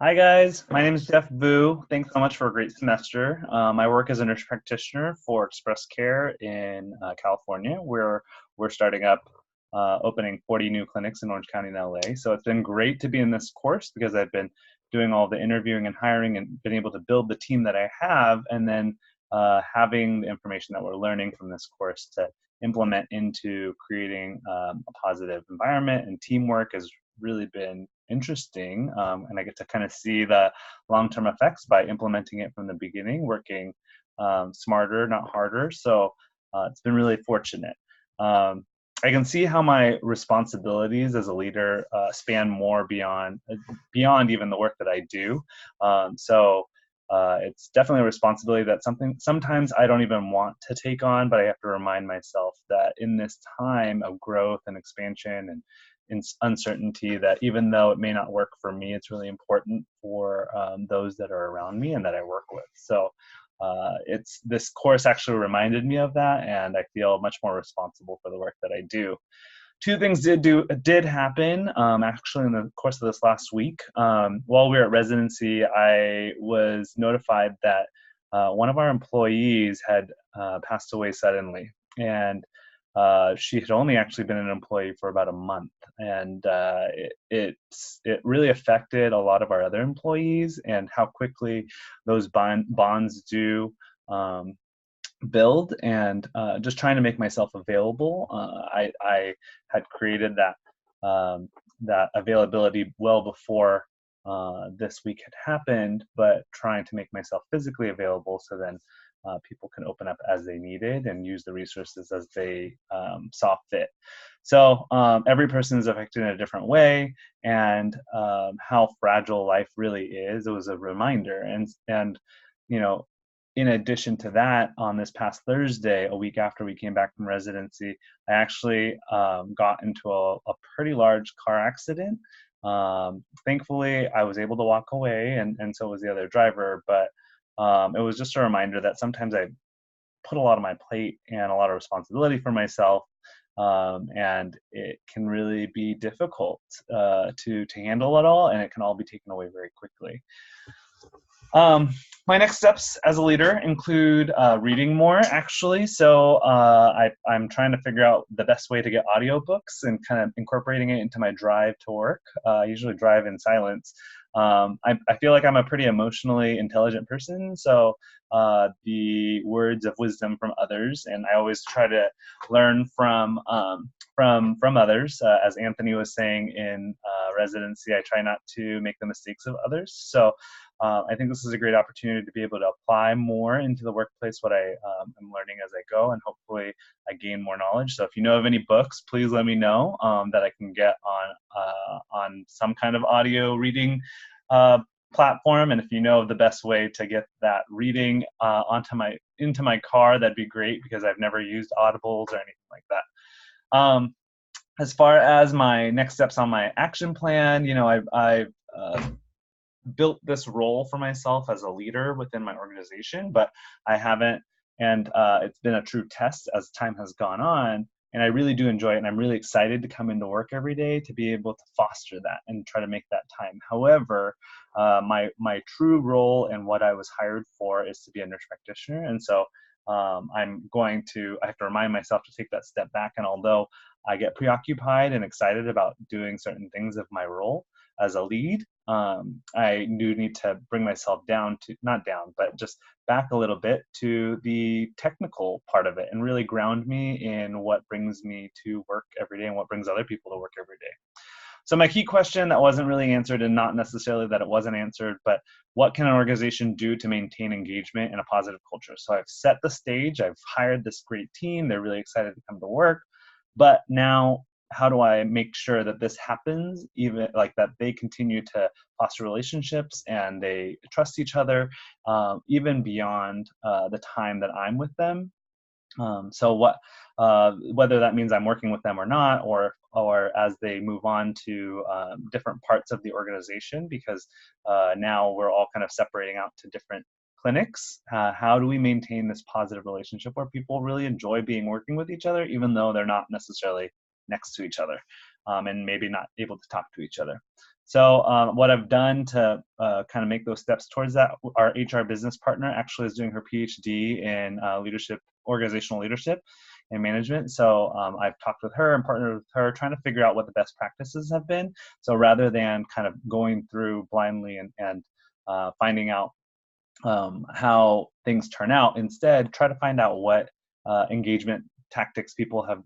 Hi guys, my name is Jeff Vu. Thanks so much for a great semester. I work as a nurse practitioner for Express Care in California, where we're starting up opening 40 new clinics in Orange County and LA. So it's been great to be in this course because I've been doing all the interviewing and hiring and been able to build the team that I have, and then having the information that we're learning from this course to implement into creating a positive environment and teamwork has really been interesting, and I get to kind of see the long-term effects by implementing it from the beginning, working smarter, not harder. So it's been really fortunate. I can see how my responsibilities as a leader span more beyond even the work that I do. It's definitely a responsibility that sometimes I don't even want to take on, but I have to remind myself that in this time of growth and expansion and in uncertainty, that even though it may not work for me, it's really important for those that are around me and that I work with. So it's this course actually reminded me of that, and I feel much more responsible for the work that I do. Two things did happen actually in the course of this last week. While we were at residency, I was notified that one of our employees had passed away suddenly, and she had only actually been an employee for about a month, and it really affected a lot of our other employees and how quickly those bonds do build. And just trying to make myself available. I had created that availability well before this week had happened, but trying to make myself physically available so then people can open up as they needed and use the resources as they saw fit. So every person is affected in a different way, and how fragile life really is. It was a reminder, and you know, in addition to that, on this past Thursday, a week after we came back from residency, I actually got into a pretty large car accident. Thankfully, I was able to walk away, and so was the other driver. But it was just a reminder that sometimes I put a lot on my plate and a lot of responsibility for myself, and it can really be difficult to handle it all, and it can all be taken away very quickly. My next steps as a leader include reading more, actually. So I'm trying to figure out the best way to get audiobooks and kind of incorporating it into my drive to work. I usually drive in silence. I feel like I'm a pretty emotionally intelligent person, so the words of wisdom from others, and I always try to learn from others. As Anthony was saying in residency, I try not to make the mistakes of others. So I think this is a great opportunity to be able to apply more into the workplace what I am learning as I go, and hopefully I gain more knowledge. So if you know of any books, please let me know that I can get on some kind of audio reading platform. And if you know of the best way to get that reading into my car, that'd be great, because I've never used Audibles or anything like that. As far as my next steps on my action plan, I've built this role for myself as a leader within my organization, but I haven't, and it's been a true test as time has gone on. And I really do enjoy it, and I'm really excited to come into work every day to be able to foster that and try to make that time. However, my true role and what I was hired for is to be a nurse practitioner, and so I have to remind myself to take that step back. And although I get preoccupied and excited about doing certain things of my role as a lead, I do need to bring myself not down, but just back a little bit to the technical part of it and really ground me in what brings me to work every day and what brings other people to work every day. So my key question that wasn't really answered, and not necessarily that it wasn't answered, but what can an organization do to maintain engagement and a positive culture? So I've set the stage, I've hired this great team, they're really excited to come to work, but now how do I make sure that this happens, even like that they continue to foster relationships and they trust each other, even beyond the time that I'm with them? Whether that means I'm working with them or not, or as they move on to different parts of the organization, because now we're all kind of separating out to different clinics. How do we maintain this positive relationship where people really enjoy working with each other, even though they're not necessarily next to each other, and maybe not able to talk to each other? So what I've done to kind of make those steps towards that, our HR business partner actually is doing her PhD in leadership, organizational leadership and management. So I've talked with her and partnered with her, trying to figure out what the best practices have been. So rather than kind of going through blindly and finding out how things turn out, instead try to find out what engagement tactics people have,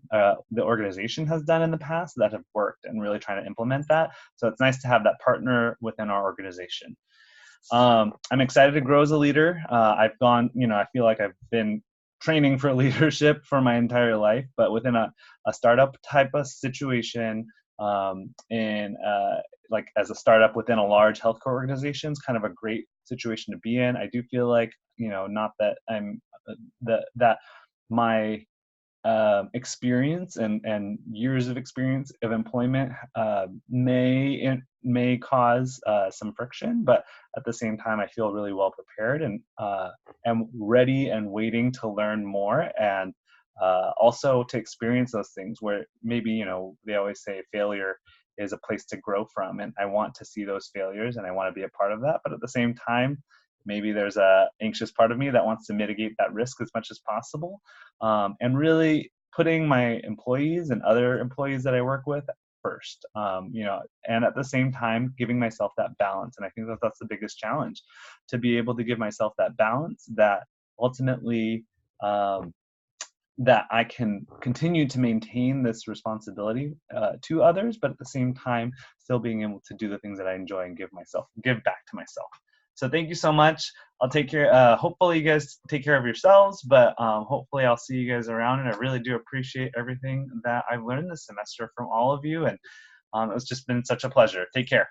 the organization has done in the past that have worked, and really trying to implement that. So it's nice to have that partner within our organization. I'm excited to grow as a leader. I've gone, I feel like I've been training for leadership for my entire life, but within a startup type of situation, and like as a startup within a large healthcare organization is kind of a great situation to be in. I do feel like, not that I'm that my experience and years of experience of employment may cause some friction, but at the same time, I feel really well prepared and am ready and waiting to learn more, and also to experience those things where maybe, they always say failure is a place to grow from, and I want to see those failures and I want to be a part of that. But at the same time, maybe there's a anxious part of me that wants to mitigate that risk as much as possible, and really putting my employees and other employees that I work with first, and at the same time giving myself that balance. And I think that that's the biggest challenge, to be able to give myself that balance that ultimately, that I can continue to maintain this responsibility to others, but at the same time, still being able to do the things that I enjoy and give back to myself. So thank you so much. I'll take care. Hopefully you guys take care of yourselves, but hopefully I'll see you guys around. And I really do appreciate everything that I've learned this semester from all of you. And it's just been such a pleasure. Take care.